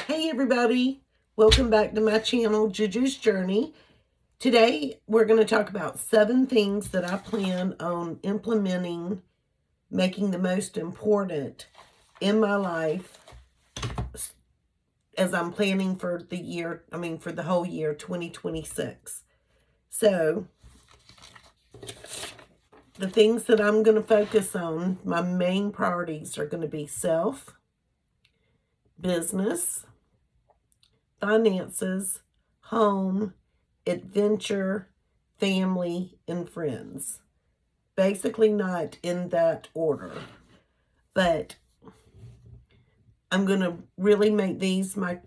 Hey everybody, welcome back to my channel, Juju's Journey. Today we're going to talk about 7 things that I plan on implementing, making the most important in my life as I'm planning for for the whole year 2026. So, the things that I'm going to focus on, my main priorities are going to be self, business, finances, home, adventure, family, and friends. Basically, not in that order, but I'm going to really make these my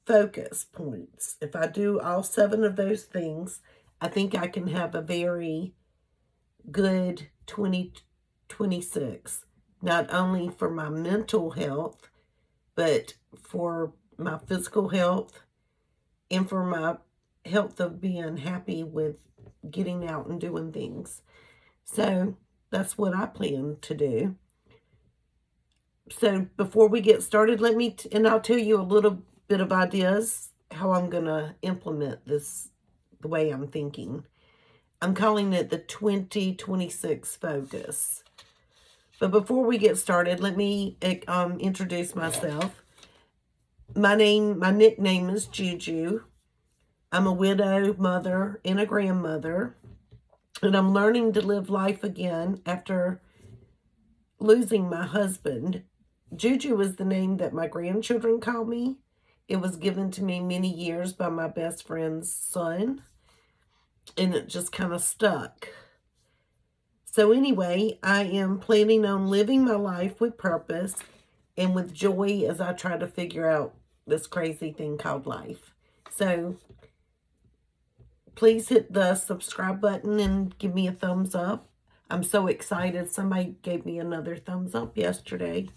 focus points. If I do all 7 of those things, I think I can have a very good 2026, not only for my mental health, but for my physical health and for my health of being happy with getting out and doing things. So that's what I plan to do. So before we get started, and I'll tell you a little bit of ideas how I'm going to implement this the way I'm thinking. I'm calling it the 2026 focus. But before we get started, let me introduce myself. My nickname is Juju. I'm a widow, mother, and a grandmother, and I'm learning to live life again after losing my husband. Juju is the name that my grandchildren call me. It was given to me many years by my best friend's son, and it just kind of stuck. So anyway, I am planning on living my life with purpose and with joy as I try to figure out this crazy thing called life. So please hit the subscribe button and give me a thumbs up. I'm so excited. Somebody gave me another thumbs up yesterday.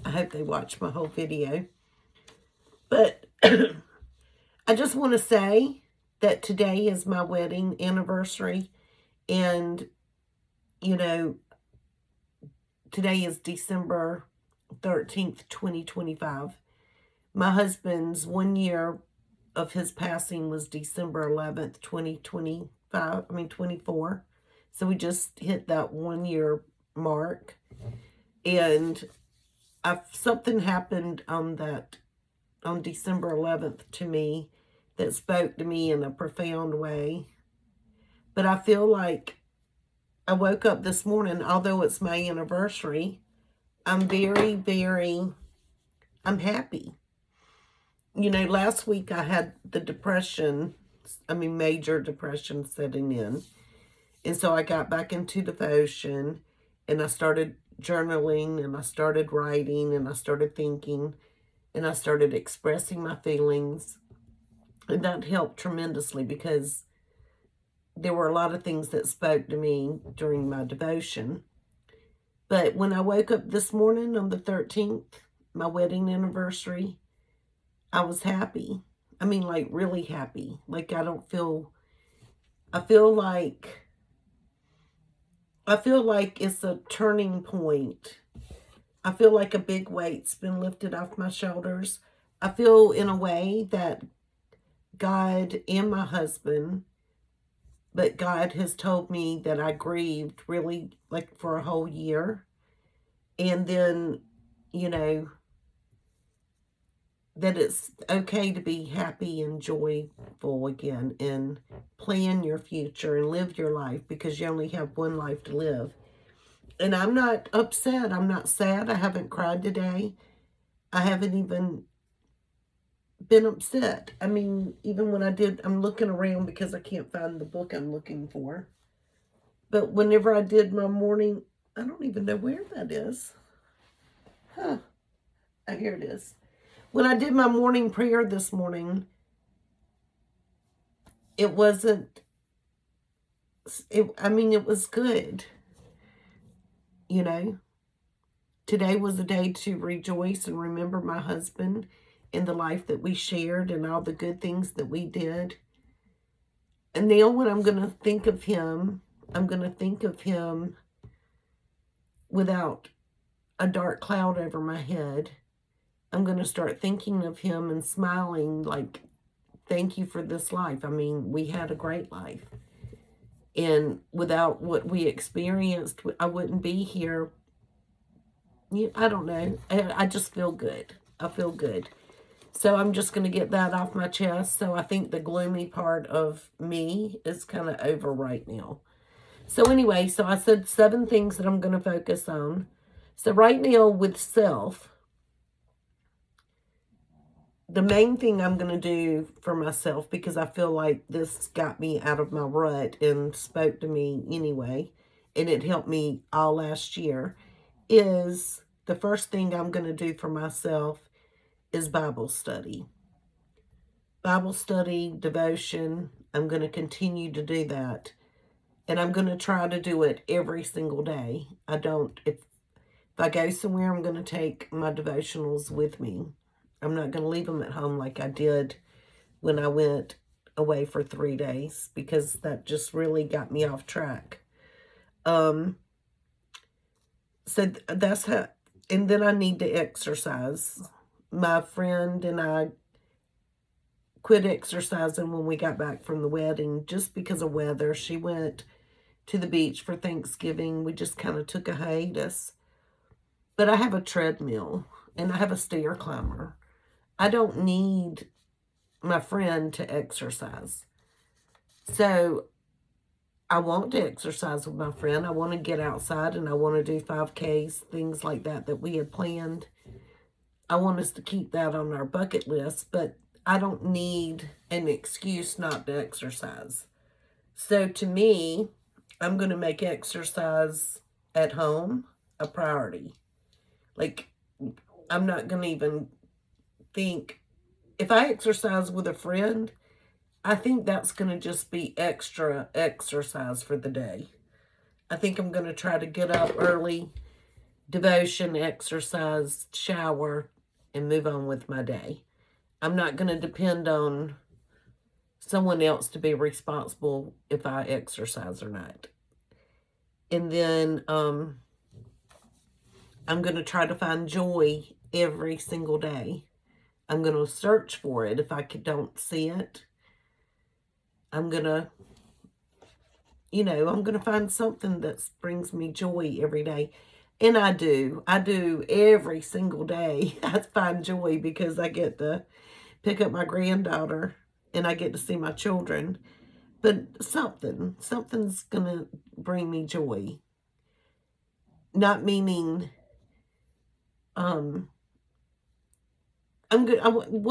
I hope they watched my whole video. But I just want to say that today is my wedding anniversary. And, today is December 13th, 2025. My husband's 1 year of his passing was December 11th, 24. So we just hit that 1 year mark. And something happened on December 11th to me that spoke to me in a profound way. But I feel like I woke up this morning, although it's my anniversary, I'm I'm happy. Last week I had the major depression setting in. And so I got back into devotion and I started journaling and I started writing and I started thinking and I started expressing my feelings. And that helped tremendously because there were a lot of things that spoke to me during my devotion. But when I woke up this morning on the 13th, my wedding anniversary, I was happy. Like really happy. Like I feel like it's a turning point. I feel like a big weight's been lifted off my shoulders. I feel in a way that God and my husband, but God has told me that I grieved really like for a whole year. And then, that it's okay to be happy and joyful again and plan your future and live your life because you only have one life to live. And I'm not upset. I'm not sad. I haven't cried today. I haven't even been upset. Even when I did, I'm looking around because I can't find the book I'm looking for. But whenever I did my morning, I don't even know where that is. Here it is. When I did my morning prayer this morning, it was good. Today was a day to rejoice and remember my husband and the life that we shared and all the good things that we did. And now when I'm going to think of him, I'm going to think of him without a dark cloud over my head. I'm going to start thinking of him and smiling like, thank you for this life. I mean, we had a great life. And without what we experienced, I wouldn't be here. I don't know. I just feel good. I feel good. So I'm just going to get that off my chest. So I think the gloomy part of me is kind of over right now. So anyway, so I said 7 things that I'm going to focus on. So right now with self, the main thing I'm going to do for myself, because I feel like this got me out of my rut and spoke to me anyway, and it helped me all last year, is the first thing I'm going to do for myself is Bible study. Bible study, devotion, I'm going to continue to do that. And I'm going to try to do it every single day. If I go somewhere, I'm going to take my devotionals with me. I'm not going to leave them at home like I did when I went away for 3 days, because that just really got me off track. So that's how, and then I need to exercise. My friend and I quit exercising when we got back from the wedding just because of weather. She went to the beach for Thanksgiving. We just kind of took a hiatus. But I have a treadmill and I have a stair climber. I don't need my friend to exercise. So I want to exercise with my friend. I want to get outside and I want to do 5Ks, things like that we had planned. I want us to keep that on our bucket list, but I don't need an excuse not to exercise. So to me, I'm going to make exercise at home a priority. Like, I'm not going to even think, if I exercise with a friend, I think that's going to just be extra exercise for the day. I think I'm going to try to get up early, devotion, exercise, shower, and move on with my day. I'm not going to depend on someone else to be responsible if I exercise or not. And then I'm going to try to find joy every single day. I'm going to search for it. If I don't see it, I'm going to, I'm going to find something that brings me joy every day. And I do every single day. I find joy because I get to pick up my granddaughter and I get to see my children. But something's going to bring me joy. Not meaning, what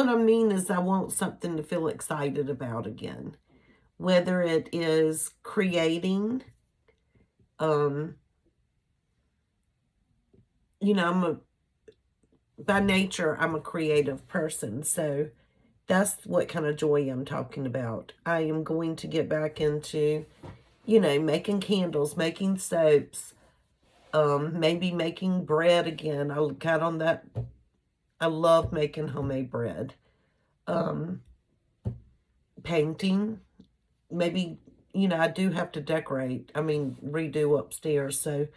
I mean is I want something to feel excited about again. Whether it is creating, by nature, I'm a creative person. So that's what kind of joy I'm talking about. I am going to get back into, making candles, making soaps, maybe making bread again. I got on that. I love making homemade bread. Painting. Maybe, I do have to decorate. Redo upstairs. So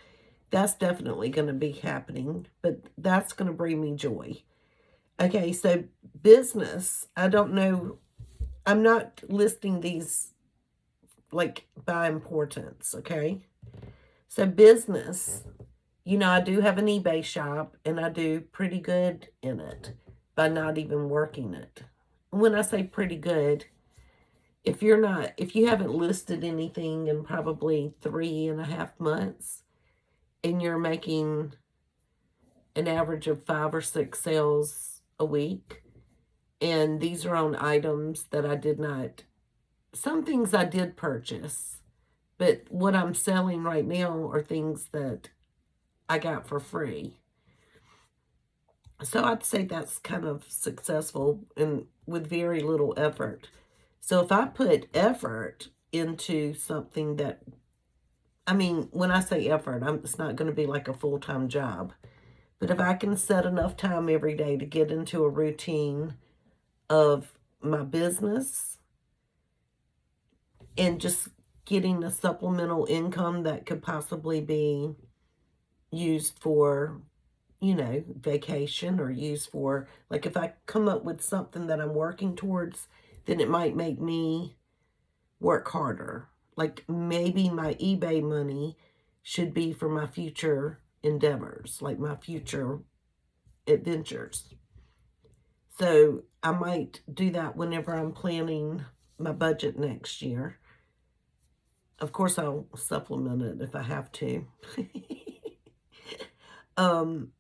that's definitely going to be happening. But that's going to bring me joy. Okay, so business. I don't know. I'm not listing these like by importance, okay? So business, I do have an eBay shop and I do pretty good in it by not even working it. When I say pretty good, if you haven't listed anything in probably 3.5 months and you're making an average of 5 or 6 sales a week, and these are on items that I did not, some things I did purchase, but what I'm selling right now are things that I got for free. So I'd say that's kind of successful and with very little effort. So if I put effort into something that, when I say effort, it's not going to be like a full-time job. But if I can set enough time every day to get into a routine of my business and just getting a supplemental income that could possibly be used for vacation or use for, like if I come up with something that I'm working towards, then it might make me work harder. Like maybe my eBay money should be for my future endeavors, like my future adventures. So I might do that whenever I'm planning my budget next year. Of course, I'll supplement it if I have to. um,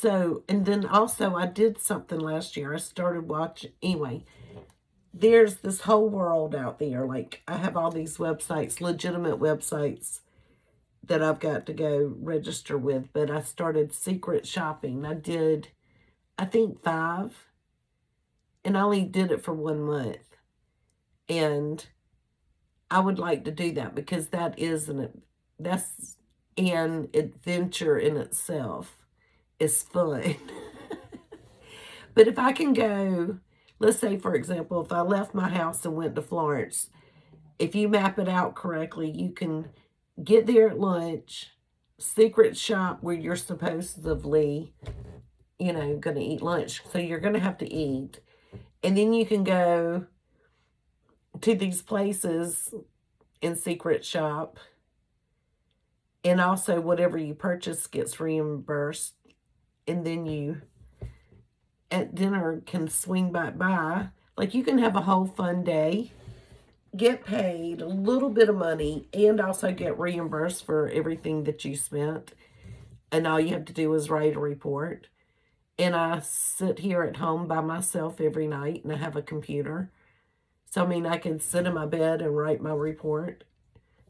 and then also I did something last year. I started watching, anyway, there's this whole world out there. Like I have all these websites, legitimate websites that I've got to go register with, but I started secret shopping. I did, I think 5, and I only did it for 1 month. And I would like to do that because that's an adventure in itself. It's fun. But if I can go, let's say for example, if I left my house and went to Florence, if you map it out correctly, you can get there at lunch, secret shop where you're supposedly, going to eat lunch. So you're going to have to eat. And then you can go to these places in secret shop. And also whatever you purchase gets reimbursed. And then you, at dinner, can swing back by. Like you can have a whole fun day, get paid a little bit of money, and also get reimbursed for everything that you spent. And all you have to do is write a report. And I sit here at home by myself every night, and I have a computer. So, I mean, I can sit in my bed and write my report.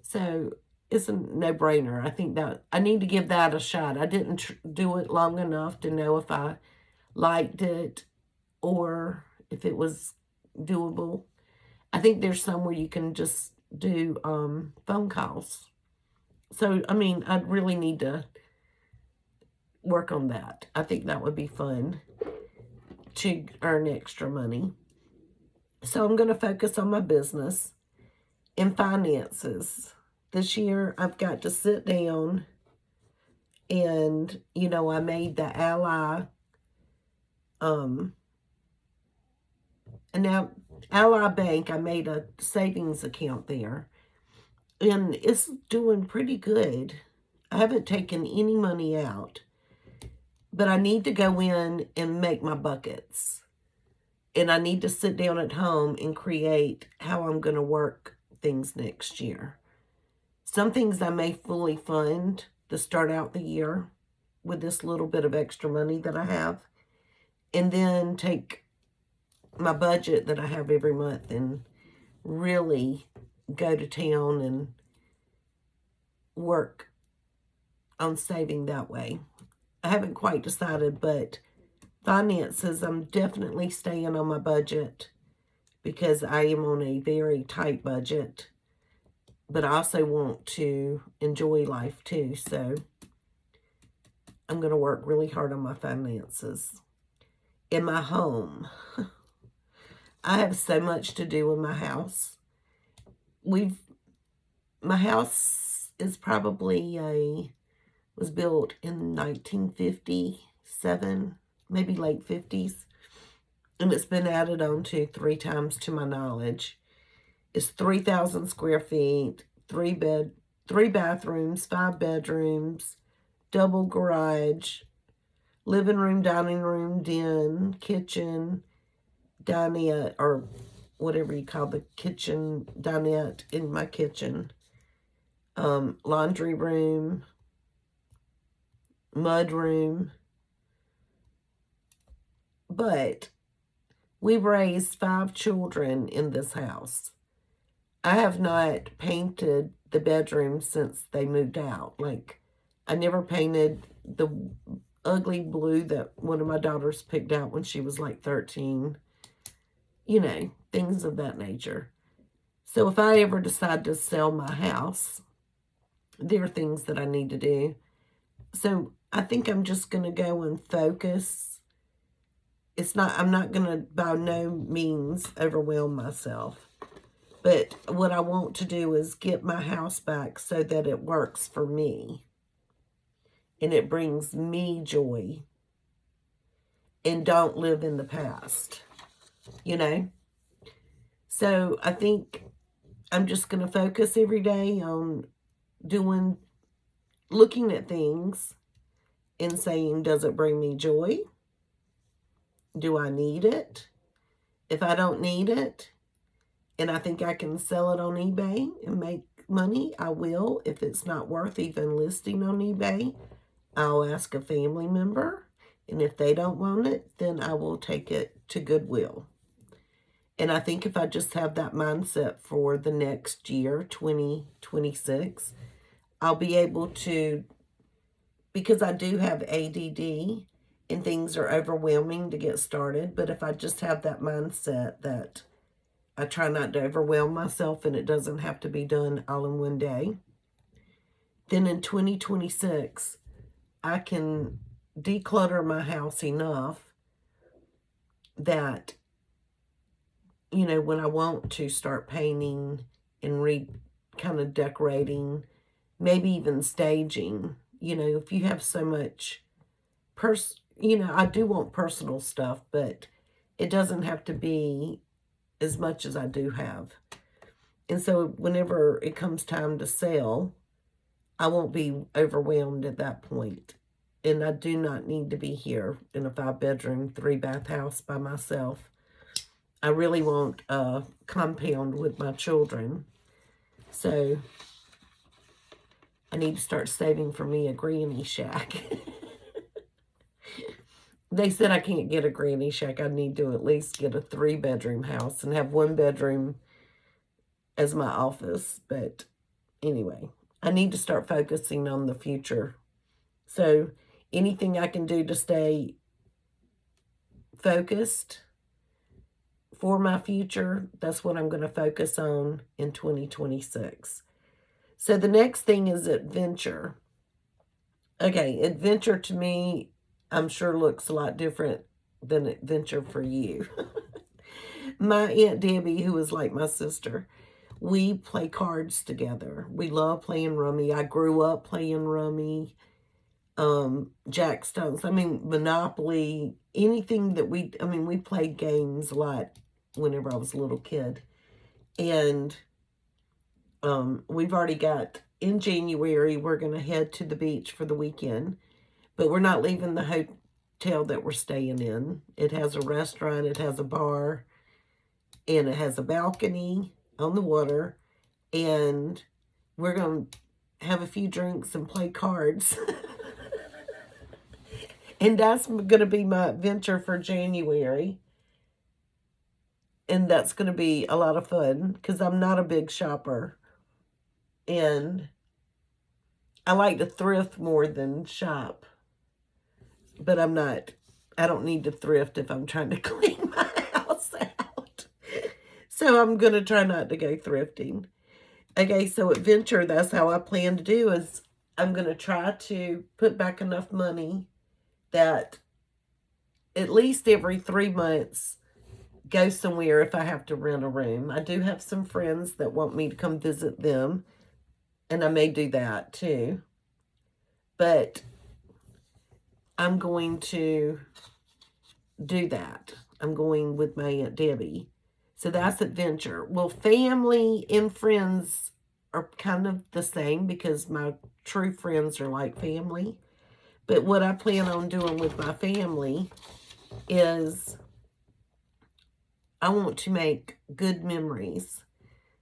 So, it's a no-brainer. I think that I need to give that a shot. I didn't do it long enough to know if I liked it or if it was doable. I think there's somewhere you can just do phone calls. So, I mean, I'd really need to work on that. I think that would be fun to earn extra money. So I'm going to focus on my business and finances. This year I've got to sit down and, I made the Ally, and now Ally Bank, I made a savings account there. And it's doing pretty good. I haven't taken any money out. But I need to go in and make my buckets. And I need to sit down at home and create how I'm going to work things next year. Some things I may fully fund to start out the year with this little bit of extra money that I have. And then take my budget that I have every month and really go to town and work on saving that way. I haven't quite decided, but finances, I'm definitely staying on my budget because I am on a very tight budget, but I also want to enjoy life too, so I'm going to work really hard on my finances. In my home, I have so much to do in my house. My house is probably was built in 1957, maybe late 50s. And it's been added on to 3 times to my knowledge. It's 3,000 square feet, 3 bathrooms, 5 bedrooms, double garage, living room, dining room, den, kitchen, dinette, or whatever you call the kitchen, dinette in my kitchen, laundry room, mud room. But we raised 5 children in this house. I have not painted the bedrooms since they moved out. Like, I never painted the ugly blue that one of my daughters picked out when she was like 13. Things of that nature. So if I ever decide to sell my house, there are things that I need to do. So I think I'm just going to go and focus. I'm not going to by no means overwhelm myself. But what I want to do is get my house back so that it works for me. and it brings me joy, and don't live in the past, you know? So I think I'm just going to focus every day on looking at things and saying, does it bring me joy? Do I need it? If I don't need it, and I think I can sell it on eBay and make money, I will. If it's not worth even listing on eBay, I'll ask a family member. And if they don't want it, then I will take it to Goodwill. And I think if I just have that mindset for the next year, 2026, I'll be able to, because I do have ADD and things are overwhelming to get started. But if I just have that mindset that I try not to overwhelm myself and it doesn't have to be done all in one day, then in 2026, I can declutter my house enough that, you know, when I want to start painting and kind of decorating, maybe even staging, you know, if you have so much, you know, I do want personal stuff, but it doesn't have to be as much as I do have. And so whenever it comes time to sell, I won't be overwhelmed at that point. And I do not need to be here in a 5-bedroom, 3-bath house by myself. I really want a compound with my children. So I need to start saving for me a granny shack. They said I can't get a granny shack. I need to at least get a 3-bedroom house and have 1 bedroom as my office. But anyway, I need to start focusing on the future. So anything I can do to stay focused for my future, that's what I'm going to focus on in 2026. So the next thing is adventure. Okay, adventure to me, I'm sure looks a lot different than adventure for you. My Aunt Debbie, who is like my sister, we play cards together. We love playing rummy. I grew up playing rummy, Jack Stones. I mean, Monopoly, anything that we played games a lot whenever I was a little kid. And we've already got, in January, we're going to head to the beach for the weekend. But we're not leaving the hotel that we're staying in. It has a restaurant, it has a bar, and it has a balcony on the water. And we're going to have a few drinks and play cards. And that's going to be my adventure for January. And that's going to be a lot of fun because I'm not a big shopper. And I like to thrift more than shop. But I don't need to thrift if I'm trying to clean my house out. So I'm going to try not to go thrifting. Okay, so adventure, that's how I plan to do is I'm going to try to put back enough money that at least every 3 months go somewhere if I have to rent a room. I do have some friends that want me to come visit them, and I may do that too. But I'm going to do that. I'm going with my Aunt Debbie. So that's adventure. Well, family and friends are kind of the same because my true friends are like family. But what I plan on doing with my family is I want to make good memories.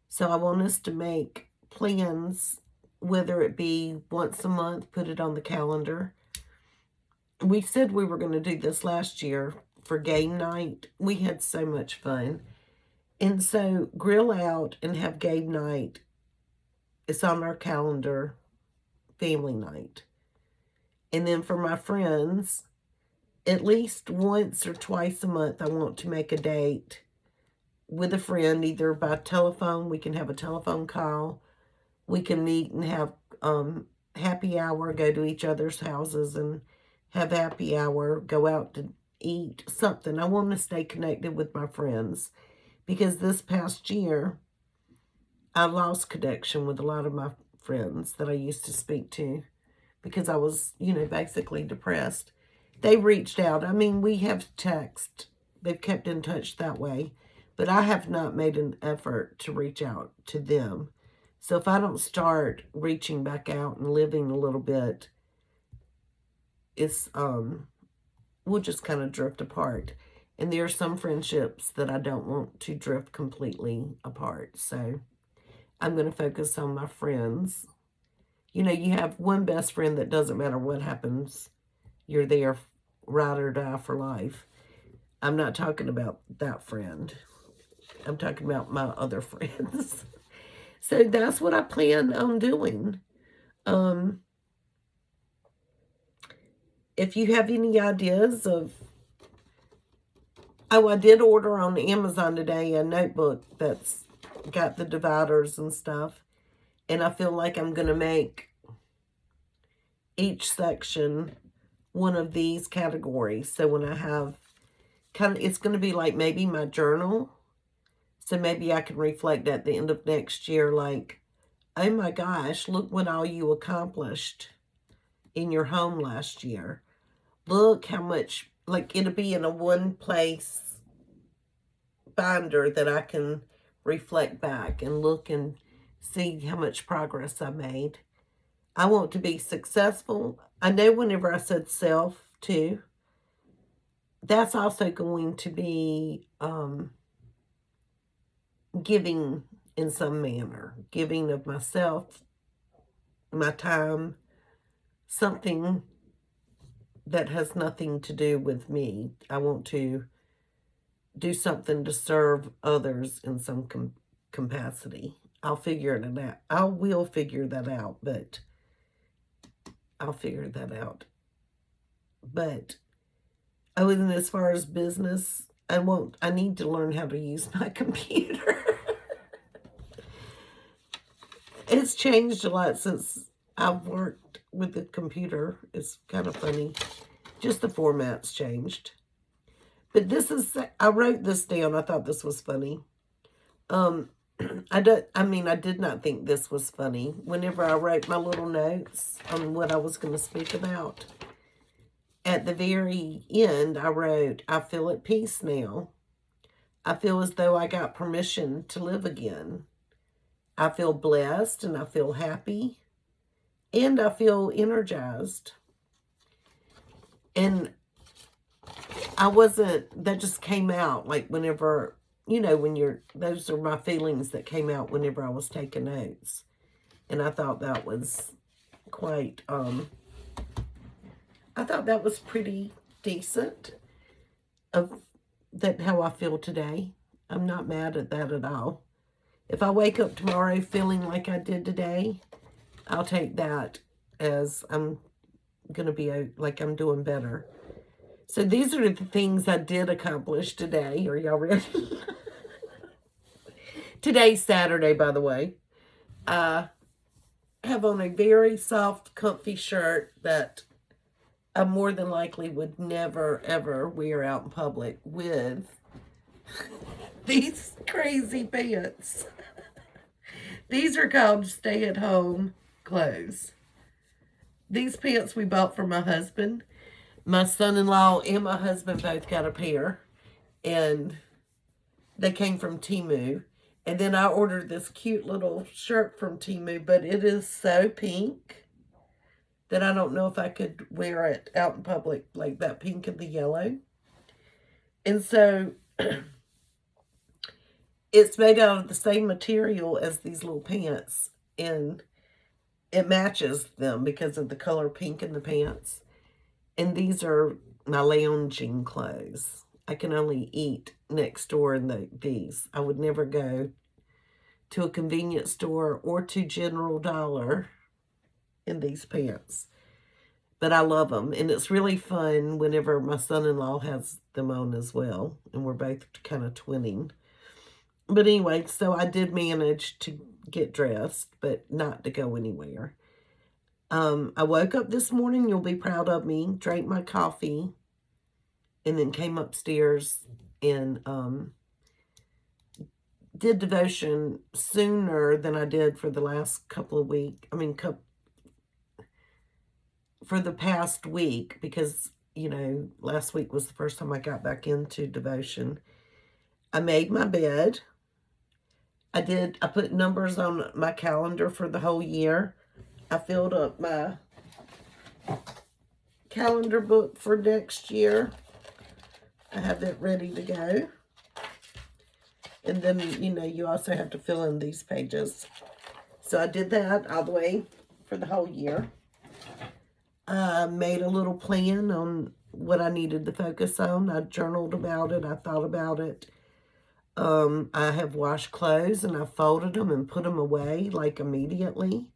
So I want us to make plans, whether it be once a month, put it on the calendar. We said we were going to do this last year for game night. We had so much fun. And so grill out and have game night. It's on our calendar, family night. And then for my friends, at least once or twice a month, I want to make a date with a friend, either by telephone. We can have a telephone call. We can meet and have happy hour, go to each other's houses and have happy hour, go out to eat, something. I want to stay connected with my friends because this past year, I lost connection with a lot of my friends that I used to speak to because I was, basically depressed. They reached out. I mean, we have text. They've kept in touch that way. But I have not made an effort to reach out to them. So if I don't start reaching back out and living a little bit, it's we'll just kind of drift apart. And there are some friendships that I don't want to drift completely apart. So I'm going to focus on my friends. You have one best friend that doesn't matter what happens. You're there, ride or die for life. I'm not talking about that friend. I'm talking about my other friends. So that's what I plan on doing. If you have any ideas of... Oh, I did order on Amazon today a notebook that's got the dividers and stuff. And I feel like I'm going to make each section one of these categories. So when I have it's going to be like maybe my journal. So maybe I can reflect at the end of next year like, oh my gosh, look what all you accomplished in your home last year. Look how much, like it'll be in a one place binder that I can reflect back and look and see how much progress I made. I want to be successful. I know whenever I said self too, that's also going to be giving in some manner. Giving of myself, my time, something that has nothing to do with me. I want to do something to serve others in some capacity. I'll figure it out. I will figure that out, but I'll figure that out. But other than as far as business, I need to learn how to use my computer. It's changed a lot since I've worked with the computer. It's kind of funny. Just the format's changed. But I wrote this down. I thought this was funny. I did not think this was funny. Whenever I wrote my little notes on what I was going to speak about, at the very end, I wrote, I feel at peace now. I feel as though I got permission to live again. I feel blessed and I feel happy and I feel energized. And that just came out like whenever, those are my feelings that came out whenever I was taking notes. And I thought that was quite, I thought that was pretty decent of how I feel today. I'm not mad at that at all. If I wake up tomorrow feeling like I did today, I'll take that as I'm going to be like I'm doing better. So these are the things I did accomplish today. Are y'all ready? Today's Saturday, by the way. I have on a very soft, comfy shirt that I more than likely would never, ever wear out in public with these crazy pants. These are called stay-at-home clothes. These pants we bought for my husband. My son-in-law and my husband both got a pair. And they came from Temu. And then I ordered this cute little shirt from Temu. But it is so pink that I don't know if I could wear it out in public, like that pink and the yellow. And so it's made out of the same material as these little pants. And it matches them because of the color pink in the pants. And these are my lounging clothes. I can only eat next door in these. I would never go to a convenience store or to General Dollar in these pants. But I love them. And it's really fun whenever my son-in-law has them on as well. And we're both kind of twinning. But anyway, so I did manage to get dressed, but not to go anywhere. I woke up this morning, you'll be proud of me, drank my coffee, and then came upstairs and did devotion sooner than I did for the last couple of weeks. for the past week, because, you know, last week was the first time I got back into devotion, I made my bed. I put numbers on my calendar for the whole year. I filled up my calendar book for next year. I have it ready to go. And then, you know, you also have to fill in these pages. So I did that all the way for the whole year. I made a little plan on what I needed to focus on. I journaled about it. I thought about it. I have washed clothes and I folded them and put them away like immediately.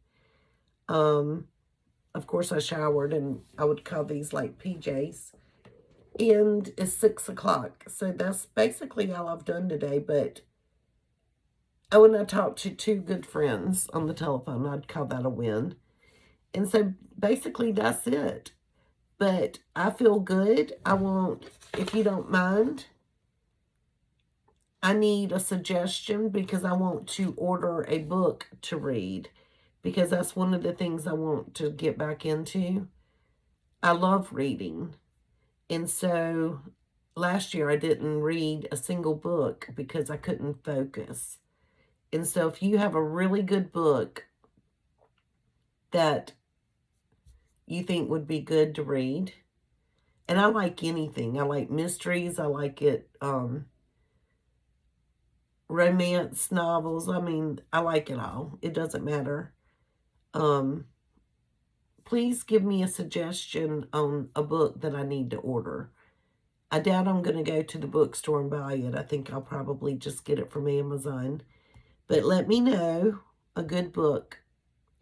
Of course, I showered, and I would call these like PJs. And it's 6 o'clock. So that's basically all I've done today. But when I talked to 2 good friends on the telephone, I'd call that a win. And so basically that's it. But I feel good. I want, if you don't mind, I need a suggestion because I want to order a book to read, because that's one of the things I want to get back into. I love reading. And so last year I didn't read a single book because I couldn't focus. And so if you have a really good book that you think would be good to read, and I like anything. I like mysteries. I like it, romance novels. I mean, I like it all. It doesn't matter. Please give me a suggestion on a book that I need to order. I doubt I'm going to go to the bookstore and buy it. I think I'll probably just get it from Amazon. But let me know a good book,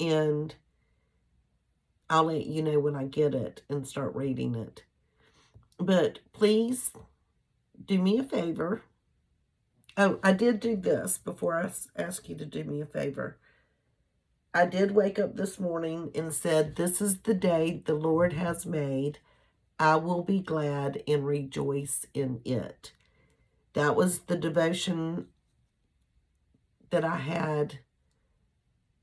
and I'll let you know when I get it and start reading it. But please do me a favor. Oh, I did do this before I ask you to do me a favor. I did wake up this morning and said, "This is the day the Lord has made. I will be glad and rejoice in it." That was the devotion that I had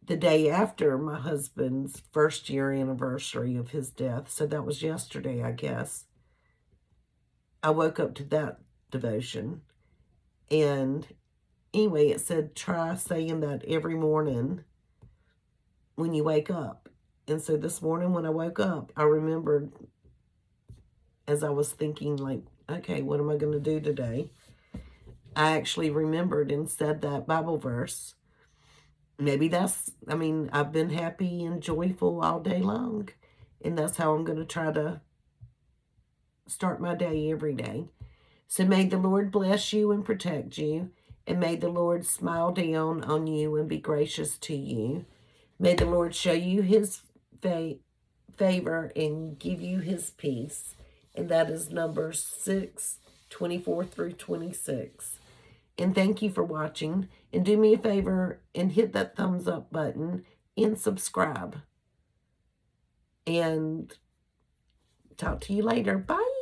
the day after my husband's first year anniversary of his death. So that was yesterday, I guess. I woke up to that devotion. And anyway, it said, try saying that every morning when you wake up. And so this morning when I woke up, I remembered, as I was thinking, like, okay, what am I going to do today? I actually remembered and said that Bible verse. Maybe that's, I mean, I've been happy and joyful all day long. And that's how I'm going to try to start my day every day. So may the Lord bless you and protect you. And may the Lord smile down on you and be gracious to you. May the Lord show you his favor and give you his peace. And that is Numbers 6:24 through 26. And thank you for watching. And do me a favor and hit that thumbs up button and subscribe. And talk to you later. Bye.